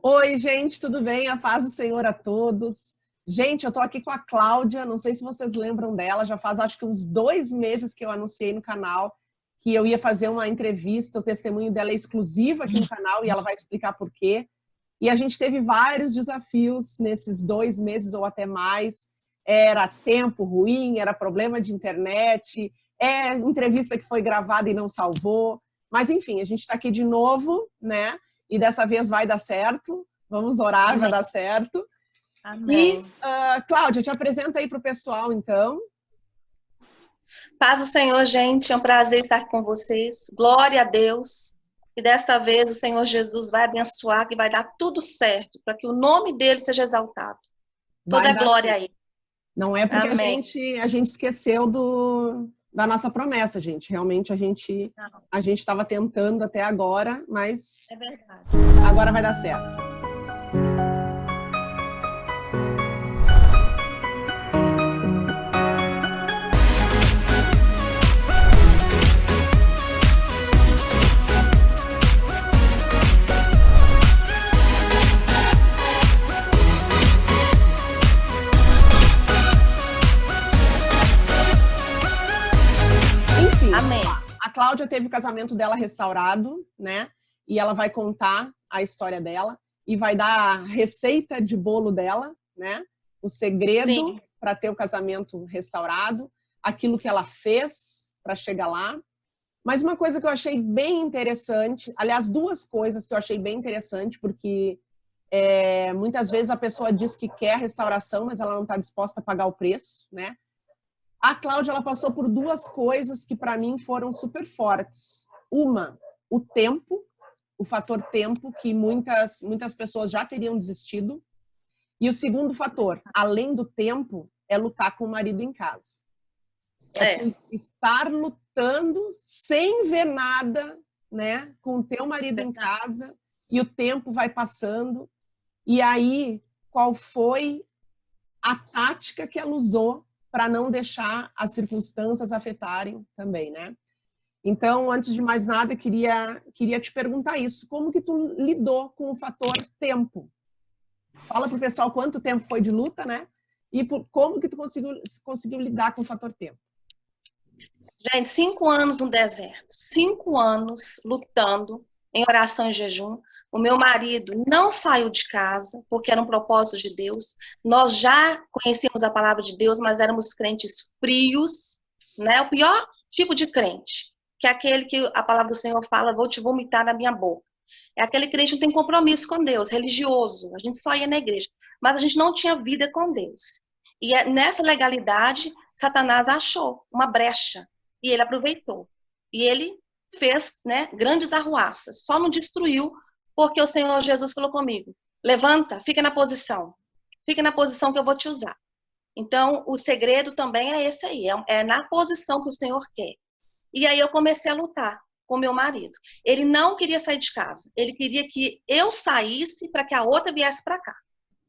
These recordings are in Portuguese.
Oi, gente, tudo bem? A paz do Senhor a todos. Gente, eu tô aqui com a Cláudia, não sei se vocês lembram dela, já faz acho que uns 2 meses que eu anunciei no canal que eu ia fazer uma entrevista, o testemunho dela é exclusivo aqui no canal e ela vai explicar por quê. E a gente teve vários desafios nesses 2 meses ou até mais. Era tempo ruim, era problema de internet, é entrevista que foi gravada e não salvou. Mas enfim, a gente está aqui de novo, né? E dessa vez vai dar certo. Vamos orar, Amém. vai dar certo. Amém. E, Cláudia, te apresenta aí para o pessoal, então. Paz do Senhor, gente. É um prazer estar com vocês. Glória a Deus. E desta vez o Senhor Jesus vai abençoar, que vai dar tudo certo, para que o nome dele seja exaltado. Toda a glória a ele. Não é porque Amém. a gente esqueceu da nossa promessa, gente. Realmente a gente estava tentando até agora, mas É verdade. Agora vai dar certo. Enfim, Amém. A Cláudia teve o casamento dela restaurado, né? E ela vai contar a história dela e vai dar a receita de bolo dela, né? O segredo para ter o casamento restaurado, aquilo que ela fez para chegar lá. Mas uma coisa que eu achei bem interessante, aliás, duas coisas que eu achei bem interessante, porque muitas vezes a pessoa diz que quer restauração, mas ela não está disposta a pagar o preço, né? A Cláudia, ela passou por duas coisas que para mim foram super fortes. Uma, o tempo, o fator tempo, que muitas pessoas já teriam desistido. E o segundo fator, além do tempo, é lutar com o marido em casa. Tu estar lutando sem ver nada, né, com o teu marido em casa, e o tempo vai passando. E aí, qual foi a tática que ela usou para não deixar as circunstâncias afetarem também, né? Então, antes de mais nada, queria te perguntar isso. Como que tu lidou com o fator tempo? Fala pro pessoal quanto tempo foi de luta, né? E como que tu conseguiu lidar com o fator tempo? Gente, 5 anos no deserto, 5 anos lutando em oração e jejum. O meu marido não saiu de casa, porque era um propósito de Deus. Nós já conhecíamos a palavra de Deus, mas éramos crentes frios, né? O pior tipo de crente, que é aquele que a palavra do Senhor fala, vou te vomitar na minha boca. É aquele crente que não tem compromisso com Deus, religioso. A gente só ia na igreja, mas a gente não tinha vida com Deus. E nessa legalidade, Satanás achou uma brecha. E ele aproveitou. E ele fez, né, grandes arruaças. Só não destruiu porque o Senhor Jesus falou comigo, levanta, fica na posição. Fica na posição que eu vou te usar. Então, o segredo também é esse aí. É na posição que o Senhor quer. E aí eu comecei a lutar com meu marido. Ele não queria sair de casa. Ele queria que eu saísse para que a outra viesse para cá.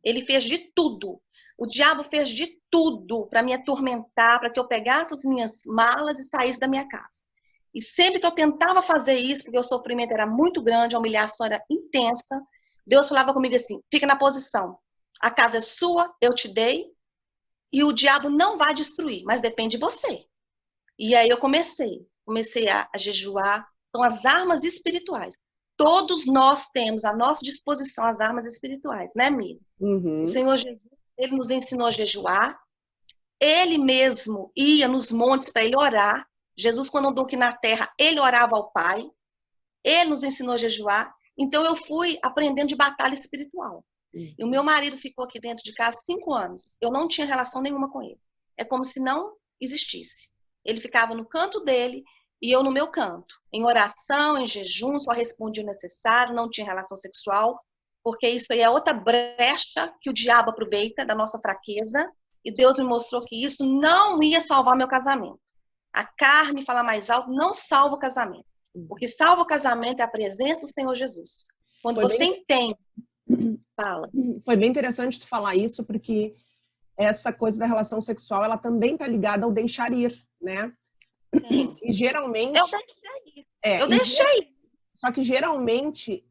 Ele fez de tudo. O diabo fez de tudo para me atormentar, para que eu pegasse as minhas malas e saísse da minha casa. E sempre que eu tentava fazer isso, porque o sofrimento era muito grande, a humilhação era intensa, Deus falava comigo assim, fica na posição. A casa é sua, eu te dei, e o diabo não vai destruir, mas depende de você. E aí eu comecei a jejuar. São as armas espirituais. Todos nós temos à nossa disposição as armas espirituais, né, Miriam? Uhum. O Senhor Jesus, ele nos ensinou a jejuar. Ele mesmo ia nos montes para ele orar. Jesus, quando andou aqui na terra, ele orava ao Pai. Ele nos ensinou a jejuar. Então, eu fui aprendendo de batalha espiritual. E o meu marido ficou aqui dentro de casa 5 anos. Eu não tinha relação nenhuma com ele. É como se não existisse. Ele ficava no canto dele e eu no meu canto. Em oração, em jejum, só respondia o necessário, não tinha relação sexual, porque isso aí é outra brecha que o diabo aproveita da nossa fraqueza. E Deus me mostrou que isso não ia salvar meu casamento. A carne fala mais alto não salva o casamento. O que salva o casamento é a presença do Senhor Jesus. Quando você entende, fala. Foi bem interessante tu falar isso, porque essa coisa da relação sexual, ela também está ligada ao deixar ir, né? Sim. E geralmente... Eu deixei. Só que geralmente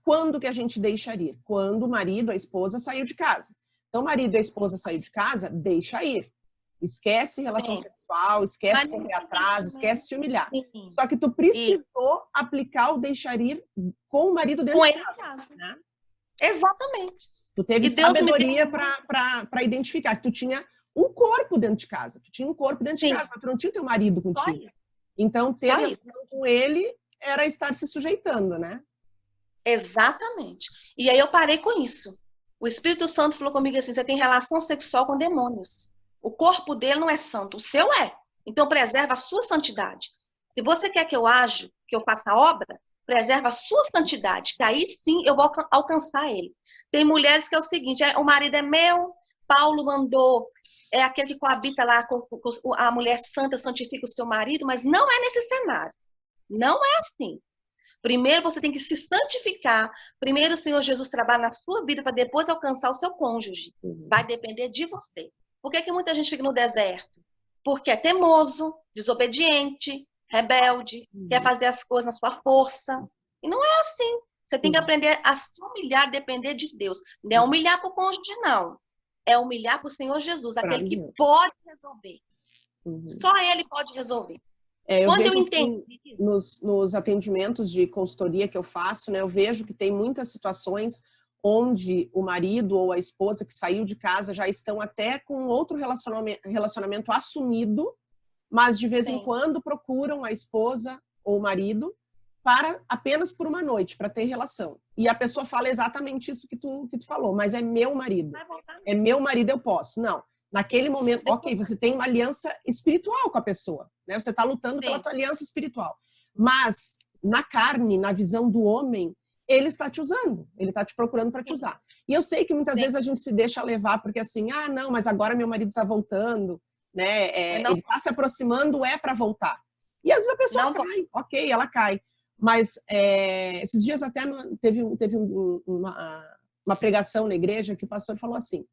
quando que a gente deixa ir? Quando o marido, a esposa saiu de casa. Então, o marido e a esposa saiu de casa, deixa ir. Esquece relação sexual, esquece correr atrás, esquece se humilhar. Sim. Só que tu precisou aplicar o deixar ir com o marido dentro de casa. Né? Exatamente. Tu teve sabedoria para identificar que tu tinha um corpo dentro de casa. Tu tinha um corpo dentro de casa, mas tu não tinha o teu marido contigo. Então, ter relação com ele era estar se sujeitando, né? Exatamente. E aí eu parei com isso. O Espírito Santo falou comigo assim, você tem relação sexual com demônios. O corpo dele não é santo, o seu é. Então preserva a sua santidade. Se você quer que eu aja, que eu faça a obra, preserva a sua santidade, que aí sim eu vou alcançar ele. Tem mulheres que é o seguinte, o marido é meu, Paulo mandou, é aquele que coabita lá com a mulher santa, santifica o seu marido, mas não é nesse cenário. Não é assim. Primeiro você tem que se santificar. Primeiro o Senhor Jesus trabalha na sua vida para depois alcançar o seu cônjuge. Vai depender de você. Por que muita gente fica no deserto? Porque é teimoso, desobediente, rebelde, quer fazer as coisas na sua força. E não é assim. Você tem que aprender a se humilhar, depender de Deus. Não é humilhar para o cônjuge, não. É humilhar para o Senhor Jesus, aquele que pode resolver. Só Ele pode resolver. Quando eu entendi isso, nos atendimentos de consultoria que eu faço, né, eu vejo que tem muitas situações onde o marido ou a esposa que saiu de casa já estão até com outro relacionamento assumido, mas de vez em quando procuram a esposa ou o marido apenas por uma noite, para ter relação. E a pessoa fala exatamente isso que tu falou, mas é meu marido. É meu marido, eu posso. Não. Naquele momento, ok, você tem uma aliança espiritual com a pessoa, né? Você está lutando pela tua aliança espiritual. Mas, na carne, na visão do homem, ele está te usando, ele está te procurando para te usar. E eu sei que muitas vezes a gente se deixa levar, porque assim, não, mas agora meu marido está voltando, né? Ele está se aproximando, para voltar. E às vezes a pessoa cai, ok, ela cai. Mas esses dias até teve uma pregação na igreja que o pastor falou assim,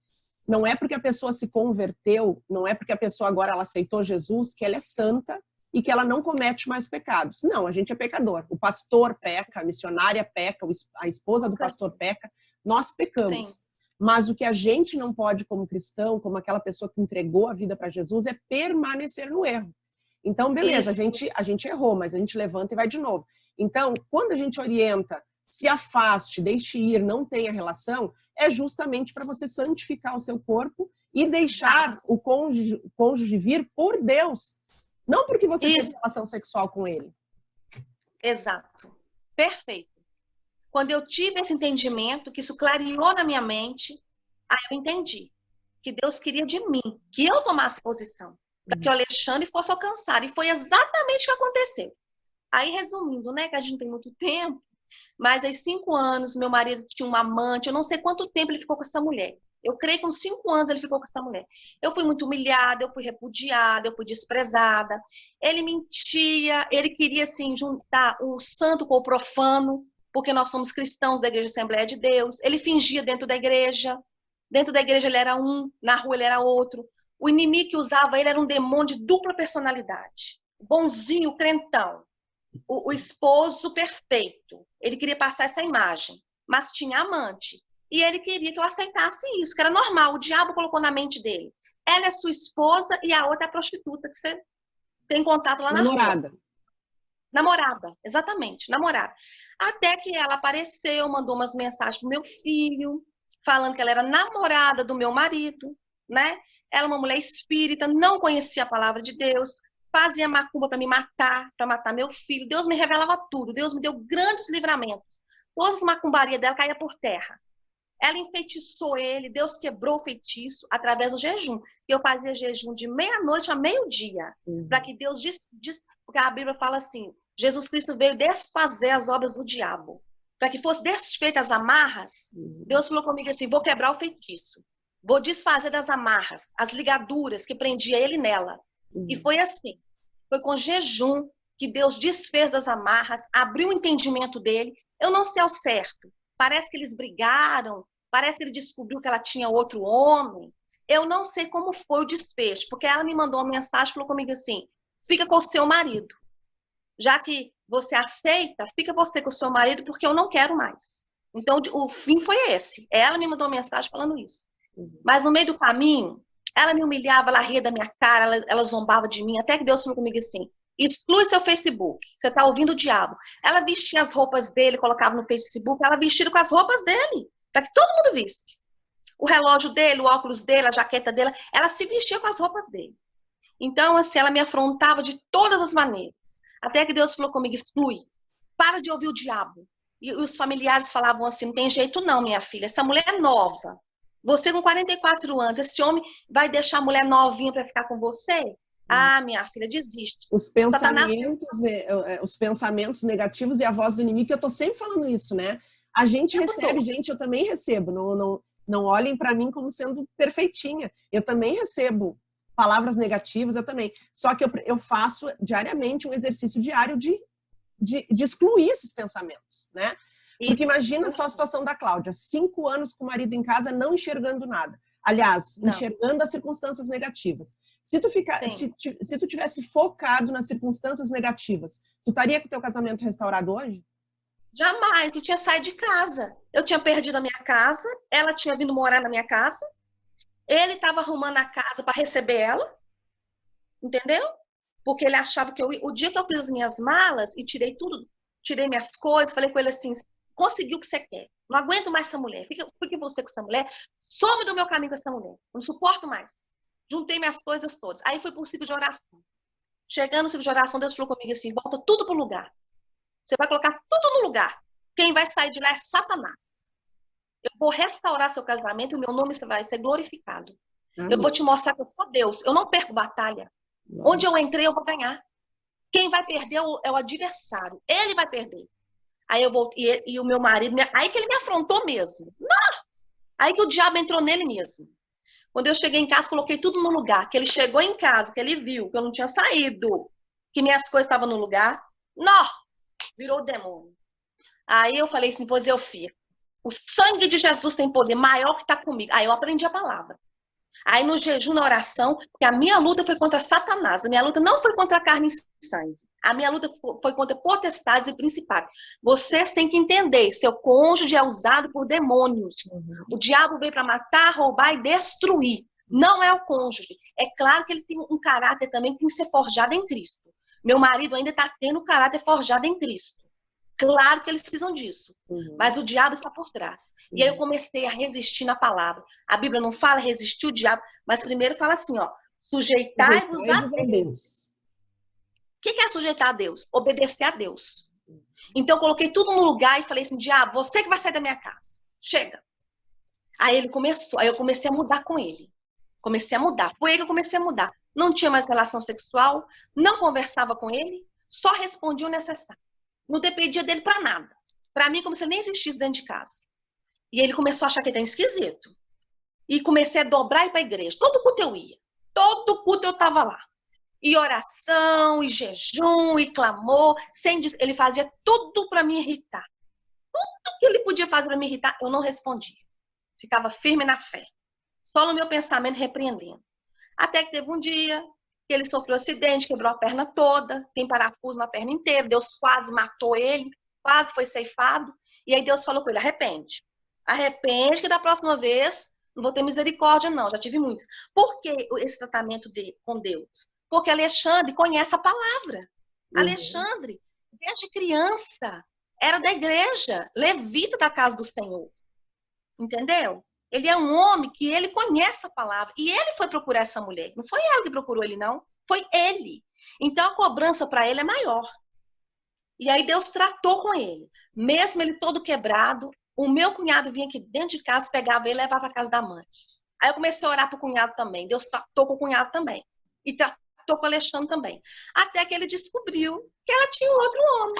não é porque a pessoa se converteu, não é porque a pessoa agora ela aceitou Jesus, que ela é santa e que ela não comete mais pecados. Não, a gente é pecador. O pastor peca, a missionária peca, a esposa do pastor peca, nós pecamos. Sim. Mas o que a gente não pode como cristão, como aquela pessoa que entregou a vida para Jesus, é permanecer no erro. Então, beleza, a gente errou, mas a gente levanta e vai de novo. Então, quando a gente orienta, se afaste, deixe ir, não tenha relação, é justamente para você santificar o seu corpo e deixar o cônjuge vir por Deus. Não porque você tem relação sexual com ele. Exato. Perfeito. Quando eu tive esse entendimento, que isso clareou na minha mente, aí eu entendi que Deus queria de mim, que eu tomasse posição, para que o Alexandre fosse alcançado. E foi exatamente o que aconteceu. Aí, resumindo, né, que a gente não tem muito tempo, mas aí 5 anos, meu marido tinha uma amante, eu não sei quanto tempo ele ficou com essa mulher. Eu creio que uns 5 anos ele ficou com essa mulher. Eu fui muito humilhada, eu fui repudiada, eu fui desprezada. Ele mentia, ele queria, assim, juntar o santo com o profano, porque nós somos cristãos da Igreja Assembleia de Deus. Ele fingia dentro da igreja. Dentro da igreja ele era um, na rua ele era outro. O inimigo que usava ele era um demônio de dupla personalidade. Bonzinho, crentão. O esposo perfeito. Ele queria passar essa imagem, mas tinha amante. E ele queria que eu aceitasse isso, que era normal. O diabo colocou na mente dele. Ela é sua esposa e a outra é a prostituta que você tem contato lá na rua. Namorada, exatamente, namorada. Até que ela apareceu, mandou umas mensagens pro meu filho, falando que ela era namorada do meu marido, né? Ela é uma mulher espírita, não conhecia a palavra de Deus, fazia macumba para me matar, para matar meu filho. Deus me revelava tudo, Deus me deu grandes livramentos. Todas as macumbarias dela caíam por terra. Ela enfeitiçou ele, Deus quebrou o feitiço através do jejum. Eu fazia jejum de meia-noite a meio-dia, para que Deus porque a Bíblia fala assim, Jesus Cristo veio desfazer as obras do diabo. Para que fosse desfeitas as amarras, Deus falou comigo assim, vou quebrar o feitiço. Vou desfazer das amarras, as ligaduras que prendia ele nela. E foi assim. Foi com jejum que Deus desfez das amarras, abriu o entendimento dele. Eu não sei ao certo. Parece que eles brigaram, parece que ele descobriu que ela tinha outro homem. Eu não sei como foi o desfecho, porque ela me mandou uma mensagem e falou comigo assim, fica com o seu marido. Já que você aceita, fica você com o seu marido, porque eu não quero mais. Então, o fim foi esse. Ela me mandou uma mensagem falando isso. Mas no meio do caminho, ela me humilhava, ela ria da minha cara, ela zombava de mim, até que Deus falou comigo assim, exclui seu Facebook, você está ouvindo o diabo. Ela vestia as roupas dele, colocava no Facebook, ela vestia com as roupas dele, para que todo mundo visse. O relógio dele, o óculos dele, a jaqueta dele, ela se vestia com as roupas dele. Então, assim, ela me afrontava de todas as maneiras. Até que Deus falou comigo, exclui, para de ouvir o diabo. E os familiares falavam assim, não tem jeito não, minha filha, essa mulher é nova. Você com 44 anos, esse homem vai deixar a mulher novinha para ficar com você? Ah, minha filha, desiste. Os pensamentos negativos e a voz do inimigo, que eu tô sempre falando isso, né? A gente recebe, gente, eu também recebo. Não olhem para mim como sendo perfeitinha. Eu também recebo palavras negativas, eu também. Só que eu faço diariamente um exercício diário de excluir esses pensamentos, né? Porque imagina só a situação da Cláudia, 5 anos com o marido em casa, não enxergando nada. Aliás, enxergando as circunstâncias negativas. Se tu tivesse focado nas circunstâncias negativas, tu estaria com o teu casamento restaurado hoje? Jamais, eu tinha saído de casa. Eu tinha perdido a minha casa, ela tinha vindo morar na minha casa, ele estava arrumando a casa para receber ela, entendeu? Porque ele achava que o dia que eu fiz as minhas malas e tirei tudo, tirei minhas coisas, falei com ele assim, conseguiu o que você quer, não aguento mais essa mulher, fique você com essa mulher, some do meu caminho com essa mulher, não suporto mais. Juntei minhas coisas todas. Aí foi pro ciclo de oração. Chegando no ciclo de oração, Deus falou comigo assim, volta tudo pro lugar. Você vai colocar tudo no lugar. Quem vai sair de lá é Satanás. Eu vou restaurar seu casamento e o meu nome vai ser glorificado. Eu vou te mostrar que eu sou Deus. Eu não perco batalha. Onde eu entrei, eu vou ganhar. Quem vai perder é o adversário. Ele vai perder. Aí eu voltei, e o meu marido, aí que ele me afrontou mesmo. Não! Aí que o diabo entrou nele mesmo. Quando eu cheguei em casa, coloquei tudo no lugar. Que ele chegou em casa, que ele viu que eu não tinha saído, que minhas coisas estavam no lugar. Não! Virou o demônio. Aí eu falei assim, pois eu fico. O sangue de Jesus tem poder maior que está comigo. Aí eu aprendi a palavra. Aí no jejum, na oração, porque a minha luta foi contra Satanás. A minha luta não foi contra carne e sangue. A minha luta foi contra potestades e principados. Vocês têm que entender, seu cônjuge é usado por demônios. O diabo veio para matar, roubar e destruir. Não é o cônjuge. É claro que ele tem um caráter também que tem que ser forjado em Cristo. Meu marido ainda está tendo o caráter forjado em Cristo. Claro que eles precisam disso. Mas o diabo está por trás. E aí eu comecei a resistir na palavra. A Bíblia não fala resistir o diabo, mas primeiro fala assim, ó, sujeitai-vos a Deus. O que é sujeitar a Deus? Obedecer a Deus. Então eu coloquei tudo no lugar e falei assim, diabo, você que vai sair da minha casa. Chega. Aí ele começou, aí eu comecei a mudar com ele. Comecei a mudar. Foi aí que eu comecei a mudar. Não tinha mais relação sexual, não conversava com ele, só respondia o necessário. Não dependia dele para nada. Para mim, como se ele nem existisse dentro de casa. E ele começou a achar que ele era esquisito. E comecei a dobrar e ir para a igreja. Todo culto eu ia. Todo culto eu estava lá. E oração, e jejum, e clamor. Ele fazia tudo para me irritar. Tudo que ele podia fazer para me irritar, eu não respondia. Ficava firme na fé. Só no meu pensamento repreendendo. Até que teve um dia que ele sofreu um acidente, quebrou a perna toda, tem parafuso na perna inteira, Deus quase matou ele, quase foi ceifado. E aí Deus falou com ele, arrepende. Arrepende que da próxima vez não vou ter misericórdia não, já tive muitos. Por que esse tratamento com Deus? Porque Alexandre conhece a palavra. Alexandre, desde criança, era da igreja, levita da casa do Senhor. Entendeu? Ele é um homem que ele conhece a palavra. E ele foi procurar essa mulher. Não foi ela que procurou ele, não. Foi ele. Então, a cobrança para ele é maior. E aí, Deus tratou com ele. Mesmo ele todo quebrado, o meu cunhado vinha aqui dentro de casa, pegava ele e levava para casa da amante. Aí, eu comecei a orar para o cunhado também. Deus tratou com o cunhado também. E tratou com o Alexandre também. Até que ele descobriu que ela tinha um outro homem.